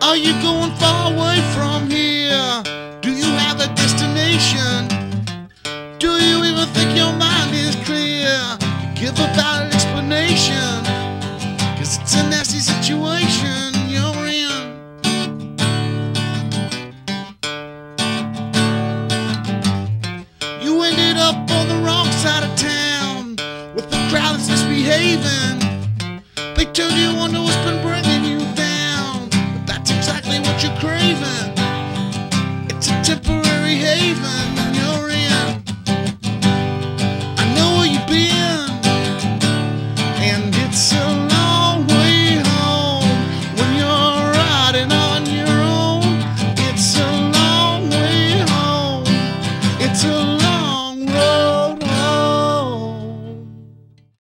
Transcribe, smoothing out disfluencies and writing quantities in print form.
Are you going far away from here? Do you have a destination? Do you even think your mind is clear? Give a valid explanation, 'cause it's a nasty situation you're in. You ended up on the wrong side of town with the crowd that's misbehaving. They told you on what's been bringing you down, but that's exactly what you're craving. It's a temporary haven you're in. I know where you've been, and it's so